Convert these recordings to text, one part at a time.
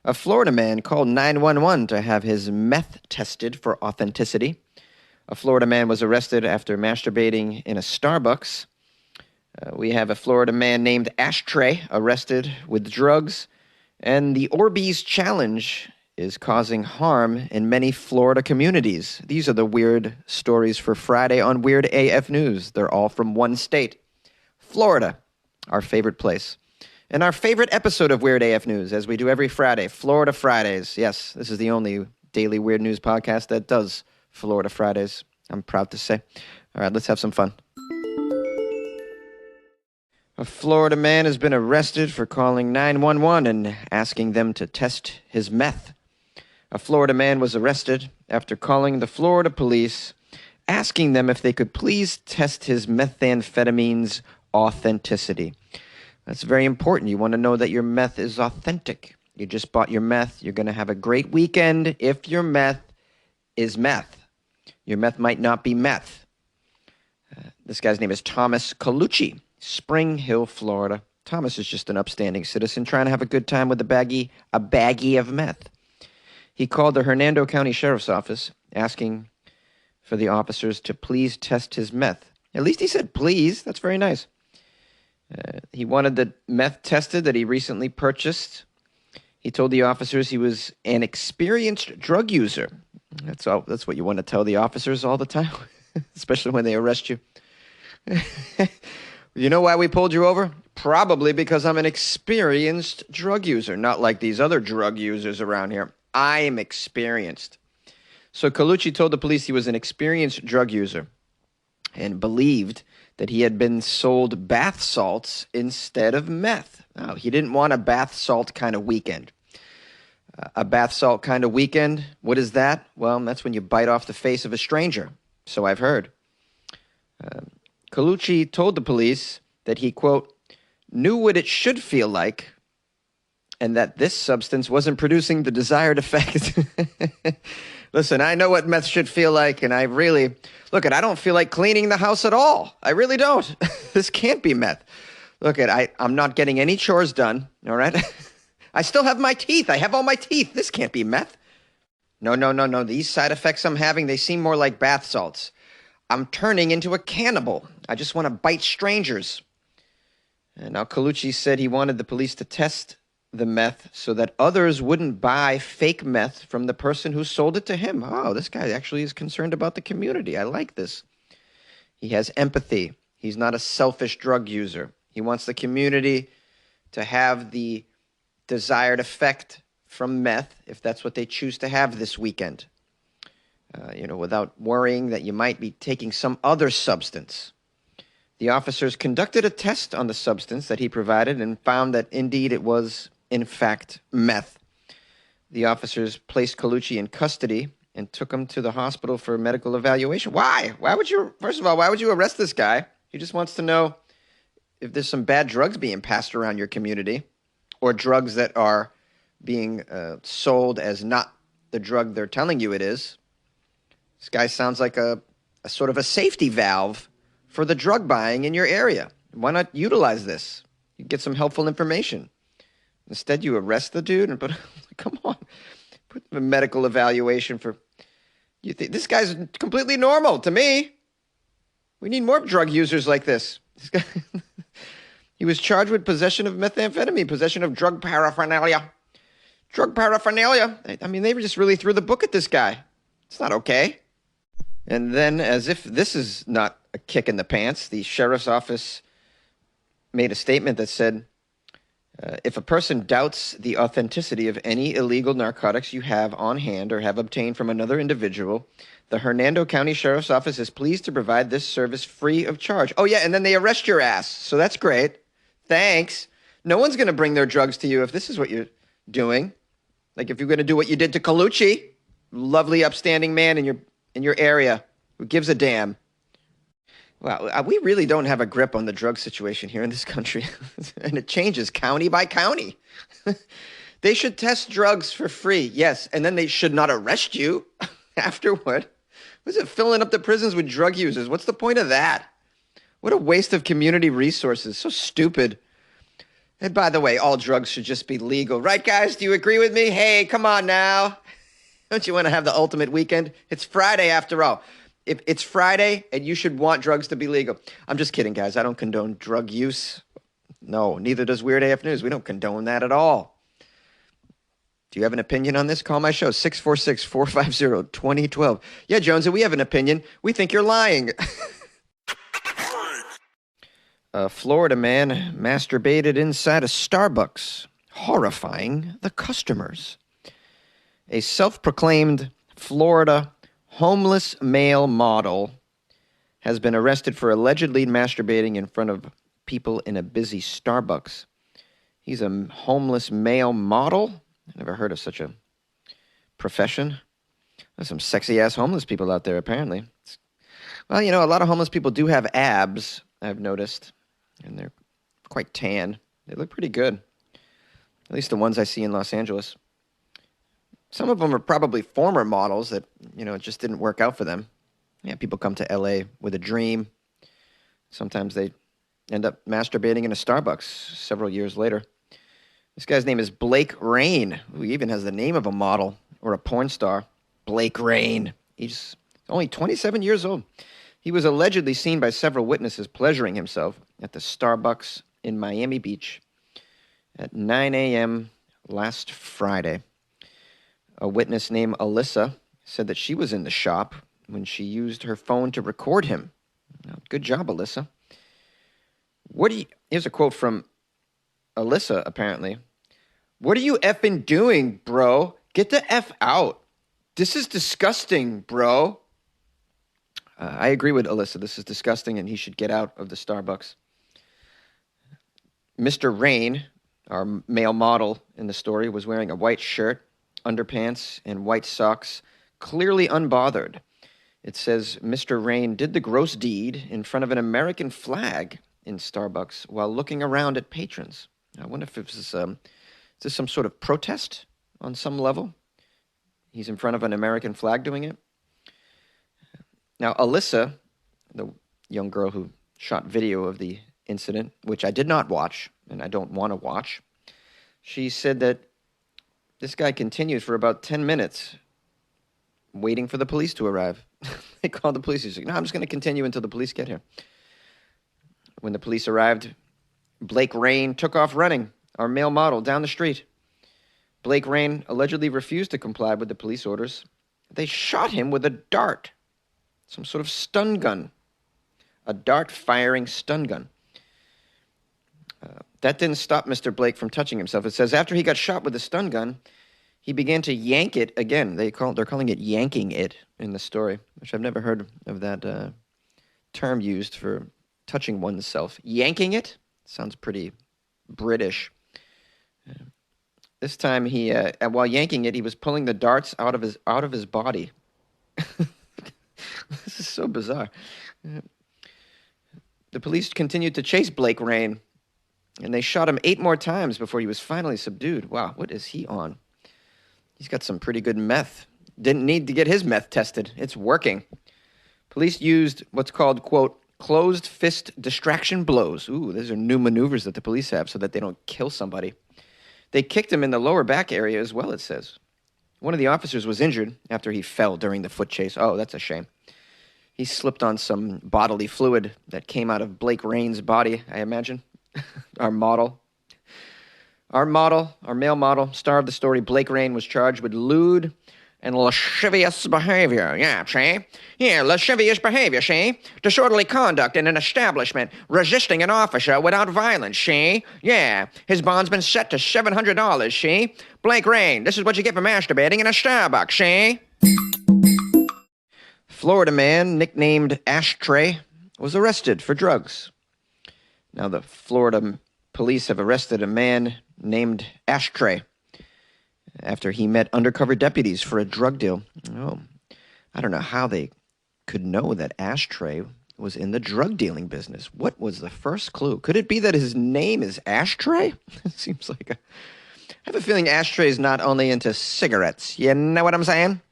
A Florida man called 911 to have his meth tested for authenticity. A Florida man was arrested after masturbating in a Starbucks. We have a Florida man named Ashtray arrested with drugs. And the Orbeez challenge is causing harm in many Florida communities. These are the weird stories for Friday on Weird AF News. They're all from one state, Florida, our favorite place. And our favorite episode of Weird AF News, as we do every Friday, Florida Fridays. Yes, this is the only daily weird news podcast that does Florida Fridays, I'm proud to say. All right, let's have some fun. A Florida man has been arrested for calling 911 and asking them to test his meth. A Florida man was arrested after calling the Florida police, asking them if they could please test his methamphetamine's authenticity. That's very important. You want to know that your meth is authentic. You just bought your meth. You're going to have a great weekend if your meth is meth. Your meth might not be meth. This guy's name is Thomas Colucci, Spring Hill, Florida. Thomas is just an upstanding citizen trying to have a good time with a baggie of meth. He called the Hernando County Sheriff's Office asking for the officers to please test his meth. At least he said please. That's very nice. He wanted the meth tested that he recently purchased. He told the officers he was an experienced drug user. That's what you want to tell the officers all the time, especially when they arrest you. You know why we pulled you over? Probably because I'm an experienced drug user, not like these other drug users around here. I am experienced. So Colucci told the police he was an experienced drug user and believed that he had been sold bath salts instead of meth. Oh, he didn't want a bath salt kind of weekend. A bath salt kind of weekend, what is that? Well, that's when you bite off the face of a stranger, so I've heard. Colucci told the police that he, quote, knew what it should feel like and that this substance wasn't producing the desired effect. Listen, I know what meth should feel like, and I don't feel like cleaning the house at all. I really don't. This can't be meth. I'm not getting any chores done, all right? I still have my teeth. I have all my teeth. This can't be meth. No. These side effects I'm having, they seem more like bath salts. I'm turning into a cannibal. I just want to bite strangers. And now Colucci said he wanted the police to test the meth so that others wouldn't buy fake meth from the person who sold it to him. Oh, this guy actually is concerned about the community. I like this. He has empathy. He's not a selfish drug user. He wants the community to have the desired effect from meth, if that's what they choose to have this weekend. Without worrying that you might be taking some other substance. The officers conducted a test on the substance that he provided and found that indeed it was, in fact, meth. The officers placed Colucci in custody and took him to the hospital for medical evaluation. Why? First of all, why would you arrest this guy? He just wants to know if there's some bad drugs being passed around your community or drugs that are being sold as not the drug they're telling you it is. This guy sounds like a sort of a safety valve for the drug buying in your area. Why not utilize this? You get some helpful information. Instead, you arrest the dude and come on, put a medical evaluation for. You think this guy's completely normal to me? We need more drug users like this. This guy, he was charged with possession of methamphetamine, possession of drug paraphernalia. Drug paraphernalia. I mean, they just really threw the book at this guy. It's not okay. And then, as if this is not a kick in the pants, the sheriff's office made a statement that said, if a person doubts the authenticity of any illegal narcotics you have on hand or have obtained from another individual, the Hernando County Sheriff's Office is pleased to provide this service free of charge. Oh, yeah, and then they arrest your ass. So that's great. Thanks. No one's going to bring their drugs to you if this is what you're doing. Like if you're going to do what you did to Colucci, lovely, upstanding man in your area who gives a damn. Well, we really don't have a grip on the drug situation here in this country. And it changes county by county. They should test drugs for free, yes, and then they should not arrest you afterward. What's it filling up the prisons with drug users? What's the point of that? What a waste of community resources. So stupid. And by the way, all drugs should just be legal. Right, guys? Do you agree with me? Hey, come on now. Don't you want to have the ultimate weekend? It's Friday after all. If it's Friday and you should want drugs to be legal. I'm just kidding, guys. I don't condone drug use. No, neither does Weird AF News. We don't condone that at all. Do you have an opinion on this? Call my show, 646-450-2012. Yeah, Jonesy, we have an opinion. We think you're lying. A Florida man masturbated inside a Starbucks, horrifying the customers. A self-proclaimed Florida homeless male model has been arrested for allegedly masturbating in front of people in a busy Starbucks. He's a homeless male model? I never heard of such a profession. There's some sexy-ass homeless people out there, apparently. Well, you know, a lot of homeless people do have abs, I've noticed. And they're quite tan. They look pretty good. At least the ones I see in Los Angeles. Some of them are probably former models that, you know, it just didn't work out for them. Yeah, people come to L.A. with a dream. Sometimes they end up masturbating in a Starbucks several years later. This guy's name is Blake Rain, who even has the name of a model or a porn star. Blake Rain. He's only 27 years old. He was allegedly seen by several witnesses pleasuring himself at the Starbucks in Miami Beach at 9 a.m. last Friday. A witness named Alyssa said that she was in the shop when she used her phone to record him. Now, good job, Alyssa. Here's a quote from Alyssa, apparently. "What are you effing doing, bro? Get the F out. This is disgusting, bro." I agree with Alyssa. This is disgusting, and he should get out of the Starbucks. Mr. Rain, our male model in the story, was wearing a white shirt, underpants, and white socks, clearly unbothered. It says Mr. Rain did the gross deed in front of an American flag in Starbucks while looking around at patrons. I wonder if is this some sort of protest on some level? He's in front of an American flag doing it. Now, Alyssa, the young girl who shot video of the incident, which I did not watch, and I don't want to watch, she said that this guy continued for about 10 minutes waiting for the police to arrive. They called the police. He's like, "No, I'm just going to continue until the police get here." When the police arrived, Blake Rain took off running, our male model, down the street. Blake Rain allegedly refused to comply with the police orders. They shot him with a dart. Some sort of stun gun. A dart-firing stun gun. That didn't stop Mr. Blake from touching himself. It says after he got shot with the stun gun, he began to yank it again. They're calling it yanking it in the story, which I've never heard of that term used for touching oneself. Yanking it? Sounds pretty British. This time, while yanking it, he was pulling the darts out of his body. This is so bizarre. The police continued to chase Blake Rain, and they shot him 8 more times before he was finally subdued. Wow, what is he on? He's got some pretty good meth. Didn't need to get his meth tested. It's working. Police used what's called, quote, closed fist distraction blows. Ooh, those are new maneuvers that the police have so that they don't kill somebody. They kicked him in the lower back area as well, it says. One of the officers was injured after he fell during the foot chase. Oh, that's a shame. He slipped on some bodily fluid that came out of Blake Rain's body, I imagine. Our male model, star of the story, Blake Rain, was charged with lewd and lascivious behavior. Yeah, see? Yeah, lascivious behavior, see? Disorderly conduct in an establishment, resisting an officer without violence, see? Yeah, his bond's been set to $700, see? Blake Rain, this is what you get for masturbating in a Starbucks, see? Florida man, nicknamed Ashtray, was arrested for drugs. Now, the Florida police have arrested a man named Ashtray after he met undercover deputies for a drug deal. Oh, I don't know how they could know that Ashtray was in the drug dealing business. What was the first clue? Could it be that his name is Ashtray? It seems like I have a feeling Ashtray is not only into cigarettes. You know what I'm saying?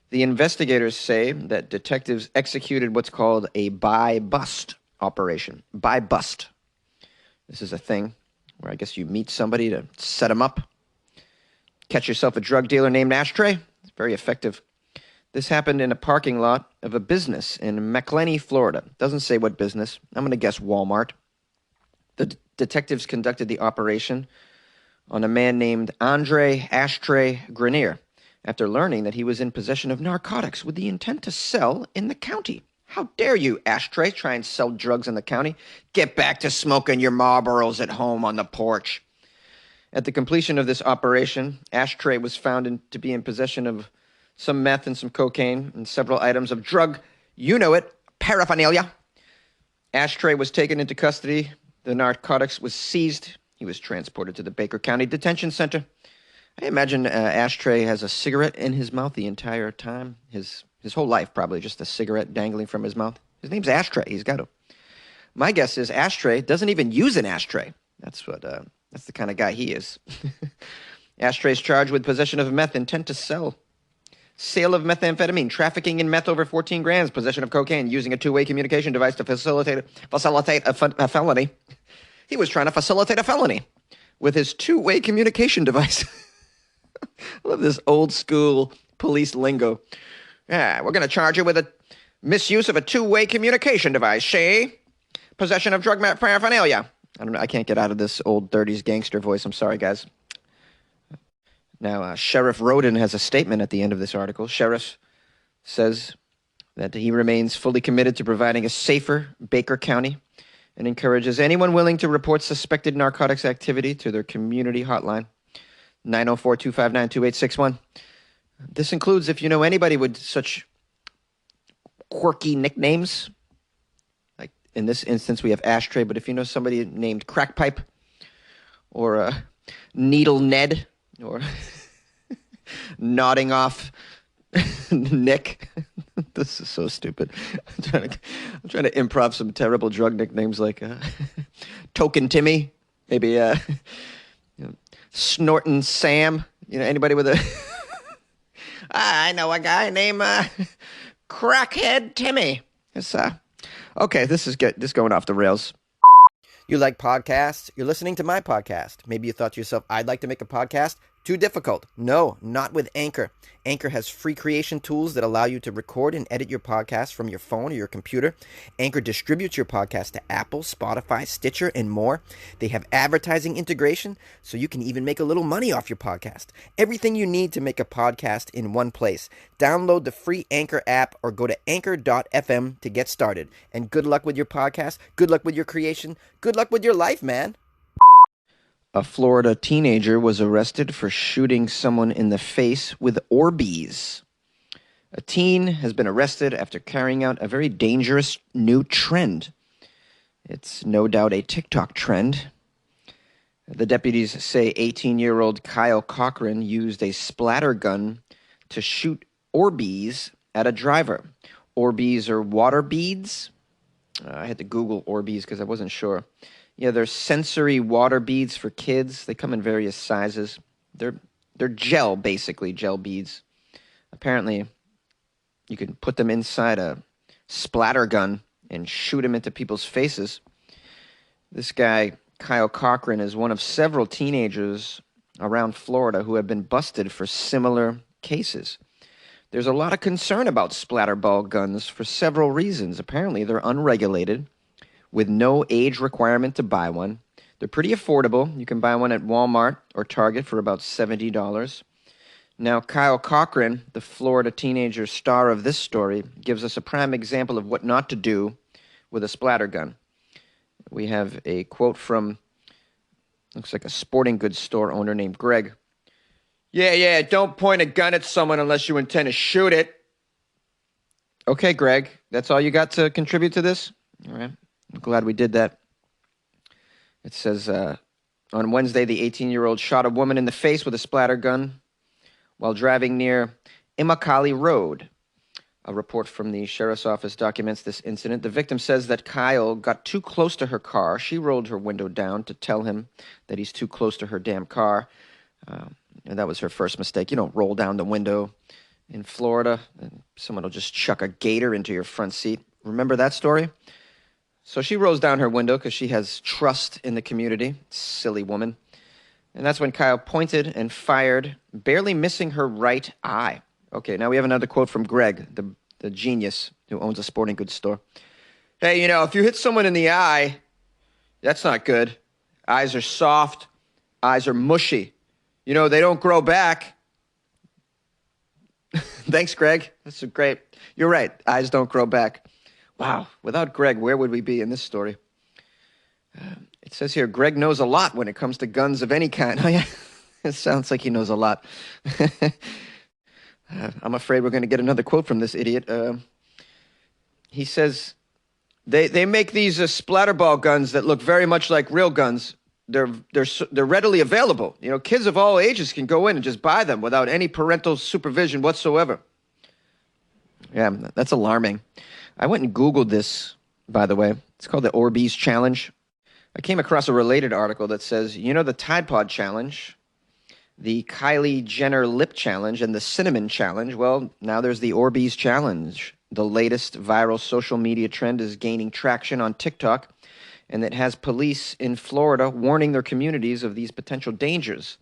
The investigators say that detectives executed what's called a buy-bust operation. Buy-bust. This is a thing where I guess you meet somebody to set them up. Catch yourself a drug dealer named Ashtray. It's very effective. This happened in a parking lot of a business in McLenny, Florida. Doesn't say what business. I'm going to guess Walmart. The detectives conducted the operation on a man named Andre Ashtray Grenier after learning that he was in possession of narcotics with the intent to sell in the county. How dare you, Ashtray, try and sell drugs in the county? Get back to smoking your Marlboros at home on the porch. At the completion of this operation, Ashtray was found to be in possession of some meth and some cocaine and several items of drug, paraphernalia. Ashtray was taken into custody. The narcotics was seized. He was transported to the Baker County Detention Center. I imagine Ashtray has a cigarette in his mouth the entire time. His whole life, probably just a cigarette dangling from his mouth. His name's Ashtray. He's got to. My guess is Ashtray doesn't even use an ashtray. That's the kind of guy he is. Ashtray's charged with possession of meth, intent to sell. Sale of methamphetamine, trafficking in meth over 14 grams, possession of cocaine, using a two-way communication device to facilitate a felony. He was trying to facilitate a felony with his two-way communication device. I love this old school police lingo. Yeah, we're going to charge you with a misuse of a two-way communication device. Possession of drug paraphernalia. I don't know. I can't get out of this old 30s gangster voice. I'm sorry, guys. Now, Sheriff Roden has a statement at the end of this article. Sheriff says that he remains fully committed to providing a safer Baker County and encourages anyone willing to report suspected narcotics activity to their community hotline, 904-259-2861. This includes if you know anybody with such quirky nicknames. Like in this instance, we have Ashtray, but if you know somebody named Crackpipe or Needle Ned or Nodding Off Nick. This is so stupid. I'm trying to improv some terrible drug nicknames like Token Timmy, maybe Snortin' Sam. You know, anybody with a... I know a guy named Crackhead Timmy. It's, okay, this is going off the rails. You like podcasts? You're listening to my podcast. Maybe you thought to yourself, I'd like to make a podcast. Too difficult. No, not with Anchor. Anchor has free creation tools that allow you to record and edit your podcast from your phone or your computer. Anchor distributes your podcast to Apple, Spotify, Stitcher, and more. They have advertising integration, so you can even make a little money off your podcast. Everything you need to make a podcast in one place. Download the free Anchor app or go to anchor.fm to get started. And good luck with your podcast. Good luck with your creation. Good luck with your life, man. A Florida teenager was arrested for shooting someone in the face with Orbeez. A teen has been arrested after carrying out a very dangerous new trend. It's no doubt a TikTok trend. The deputies say 18-year-old Kyle Cochran used a splatter gun to shoot Orbeez at a driver. Orbeez are water beads. I had to Google Orbeez because I wasn't sure. Yeah, they're sensory water beads for kids. They come in various sizes. They're gel, basically, gel beads. Apparently, you can put them inside a splatter gun and shoot them into people's faces. This guy, Kyle Cochran, is one of several teenagers around Florida who have been busted for similar cases. There's a lot of concern about splatterball guns for several reasons. Apparently, they're unregulated, with no age requirement to buy one. They're pretty affordable. You can buy one at Walmart or Target for about $70. Now, Kyle Cochran, the Florida teenager star of this story, gives us a prime example of what not to do with a splatter gun. We have a quote from, looks like a sporting goods store owner named Greg. Yeah, don't point a gun at someone unless you intend to shoot it. Okay, Greg, that's all you got to contribute to this? All right. I'm glad we did that. It says, on Wednesday, the 18-year-old shot a woman in the face with a splatter gun while driving near Immokalee Road. A report from the sheriff's office documents this incident. The victim says that Kyle got too close to her car. She rolled her window down to tell him that he's too close to her damn car. And that was her first mistake. You don't roll down the window in Florida, and someone will just chuck a gator into your front seat. Remember that story? So she rolls down her window because she has trust in the community. Silly woman. And that's when Kyle pointed and fired, barely missing her right eye. Okay, now we have another quote from Greg, the genius who owns a sporting goods store. Hey, if you hit someone in the eye, that's not good. Eyes are soft. Eyes are mushy. They don't grow back. Thanks, Greg. That's great. You're right. Eyes don't grow back. Wow. Without Greg, where would we be in this story? It says here, Greg knows a lot when it comes to guns of any kind. Oh, yeah. It sounds like he knows a lot. I'm afraid we're going to get another quote from this idiot. He says, they make these splatterball guns that look very much like real guns. They're readily available. Kids of all ages can go in and just buy them without any parental supervision whatsoever. Yeah, that's alarming. I went and Googled this, by the way. It's called the Orbeez Challenge. I came across a related article that says, the Tide Pod Challenge, the Kylie Jenner Lip Challenge, and the Cinnamon Challenge. Well, now there's the Orbeez Challenge. The latest viral social media trend is gaining traction on TikTok, and it has police in Florida warning their communities of these potential dangers.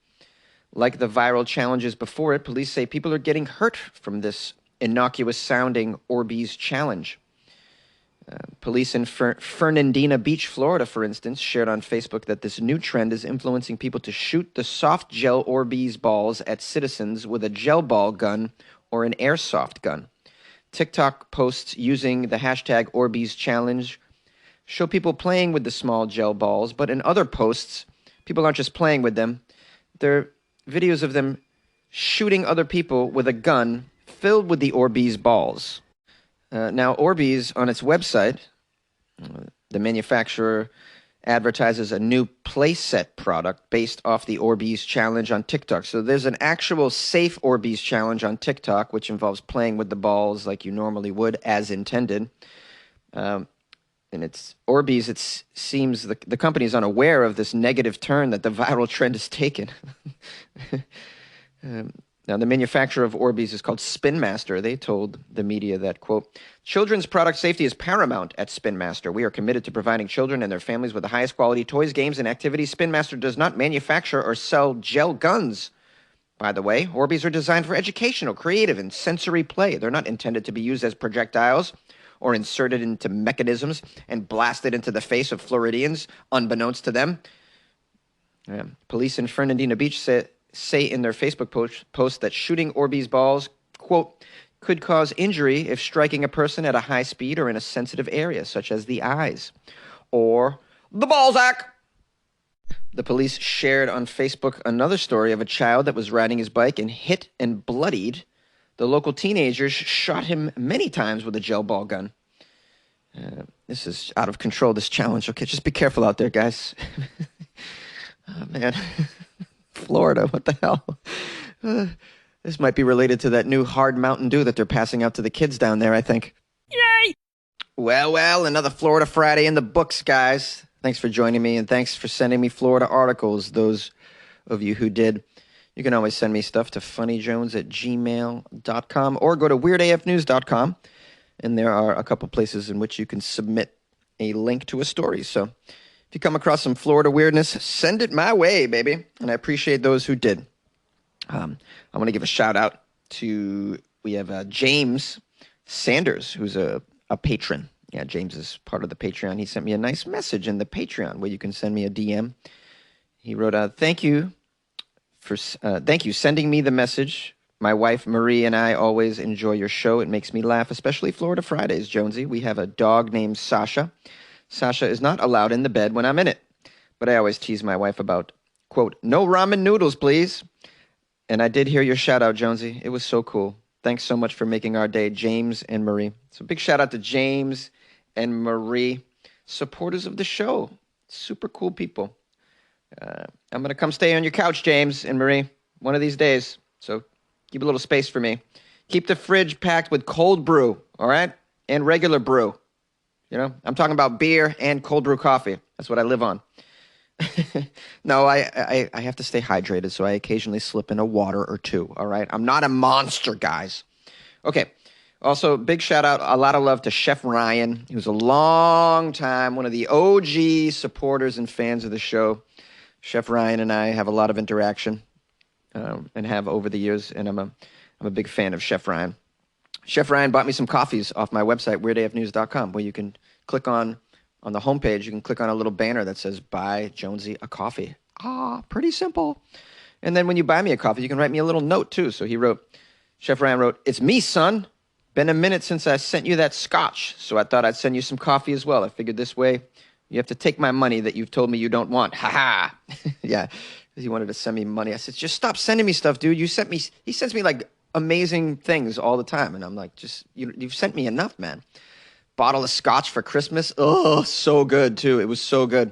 Like the viral challenges before it, police say people are getting hurt from this innocuous-sounding Orbeez Challenge. Police in Fernandina Beach, Florida, for instance, shared on Facebook that this new trend is influencing people to shoot the soft gel Orbeez balls at citizens with a gel ball gun or an airsoft gun. TikTok posts using the hashtag Orbeez Challenge show people playing with the small gel balls, but in other posts, people aren't just playing with them. They're videos of them shooting other people with a gun filled with the Orbeez balls. Now, Orbeez, on its website, the manufacturer advertises a new playset product based off the Orbeez Challenge on TikTok. So there's an actual safe Orbeez Challenge on TikTok, which involves playing with the balls like you normally would, as intended. And it's Orbeez, it seems the company is unaware of this negative turn that the viral trend has taken. Now, the manufacturer of Orbeez is called Spin Master. They told the media that, quote, children's product safety is paramount at Spin Master. We are committed to providing children and their families with the highest quality toys, games, and activities. Spin Master does not manufacture or sell gel guns. By the way, Orbeez are designed for educational, creative, and sensory play. They're not intended to be used as projectiles or inserted into mechanisms and blasted into the face of Floridians, unbeknownst to them. Police in Fernandina Beach say in their Facebook post that shooting Orbeez balls, quote, could cause injury if striking a person at a high speed or in a sensitive area, such as the eyes or the Balzac. The police shared on Facebook another story of a child that was riding his bike and hit and bloodied. The local teenagers shot him many times with a gel ball gun. This is out of control, this challenge. Okay, just be careful out there, guys. Oh, man. Florida, what the hell? This might be related to that new hard Mountain Dew that they're passing out to the kids down there, I think. Yay! Well, another Florida Friday in the books, guys. Thanks for joining me, and thanks for sending me Florida articles, those of you who did. You can always send me stuff to funnyjones@gmail.com or go to weirdafnews.com, and there are a couple places in which you can submit a link to a story. So if you come across some Florida weirdness, send it my way, baby. And I appreciate those who did. I want to give a shout out to, we have James Sanders, who's a patron. Yeah, James is part of the Patreon. He sent me a nice message in the Patreon where you can send me a DM. He wrote, thank you sending me the message. My wife, Marie, and I always enjoy your show. It makes me laugh, especially Florida Fridays, Jonesy. We have a dog named Sasha. Sasha is not allowed in the bed when I'm in it. But I always tease my wife about, quote, no ramen noodles, please. And I did hear your shout out, Jonesy. It was so cool. Thanks so much for making our day, James and Marie. So big shout out to James and Marie, supporters of the show. Super cool people. I'm going to come stay on your couch, James and Marie, one of these days. So keep a little space for me. Keep the fridge packed with cold brew, all right? And regular brew. I'm talking about beer and cold brew coffee. That's what I live on. No, I have to stay hydrated, so I occasionally slip in a water or two, all right? I'm not a monster, guys. Okay, Also, big shout out, a lot of love to Chef Ryan. He was a long time, one of the OG supporters and fans of the show. Chef Ryan and I have a lot of interaction and have over the years, and I'm a big fan of Chef Ryan. Chef Ryan bought me some coffees off my website, weirdafnews.com, where you can click on the homepage, you can click on a little banner that says, buy Jonesy a coffee. Pretty simple. And then when you buy me a coffee, you can write me a little note, too. So Chef Ryan wrote, "It's me, son. Been a minute since I sent you that scotch, so I thought I'd send you some coffee as well. I figured this way you have to take my money that you've told me you don't want. Ha ha." Yeah, he wanted to send me money. I said, just stop sending me stuff, dude. He sends me like amazing things all the time. And I'm like, you've sent me enough, man. Bottle of scotch for Christmas. Oh, so good, too. It was so good.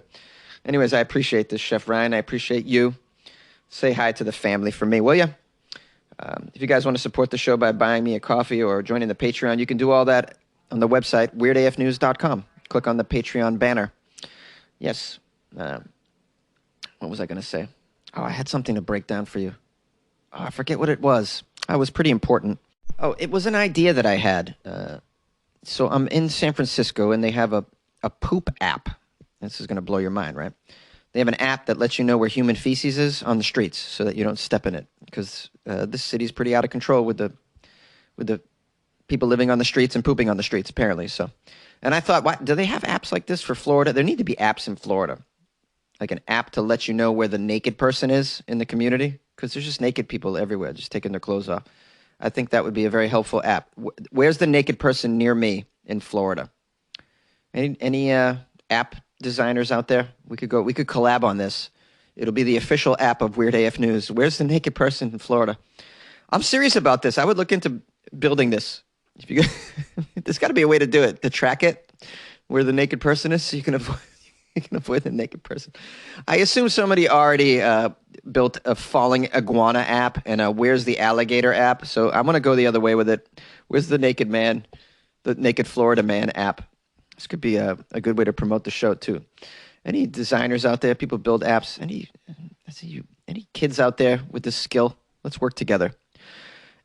Anyways, I appreciate this, Chef Ryan. I appreciate you. Say hi to the family for me, will you? If you guys want to support the show by buying me a coffee or joining the Patreon, you can do all that on the website, weirdafnews.com. Click on the Patreon banner. Yes. What was I going to say? Oh, I had something to break down for you. Oh, I forget what it was. It was pretty important. Oh, it was an idea that I had. So I'm in San Francisco, and they have a poop app. This is going to blow your mind, right? They have an app that lets you know where human feces is on the streets so that you don't step in it. Because this city's pretty out of control with the people living on the streets and pooping on the streets, apparently. So, and I thought, do they have apps like this for Florida? There need to be apps in Florida. Like an app to let you know where the naked person is in the community. Because there's just naked people everywhere, just taking their clothes off. I think that would be a very helpful app. Where's the naked person near me in Florida? Any app designers out there? We could collab on this. It'll be the official app of Weird AF News. Where's the naked person in Florida? I'm serious about this. I would look into building this. There's got to be a way to do it, to track it, where the naked person is, so you can avoid the naked person. I assume somebody already built a falling iguana app and a where's the alligator app. So I'm going to go the other way with it. Where's the naked man, the naked Florida man app? This could be a good way to promote the show, too. Any designers out there, people build apps, any kids out there with this skill, let's work together.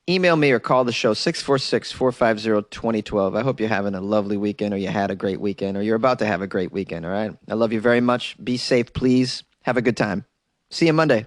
Email me or call the show, 646-450-2012. I hope you're having a lovely weekend, or you had a great weekend, or you're about to have a great weekend, all right? I love you very much. Be safe, please. Have a good time. See you Monday.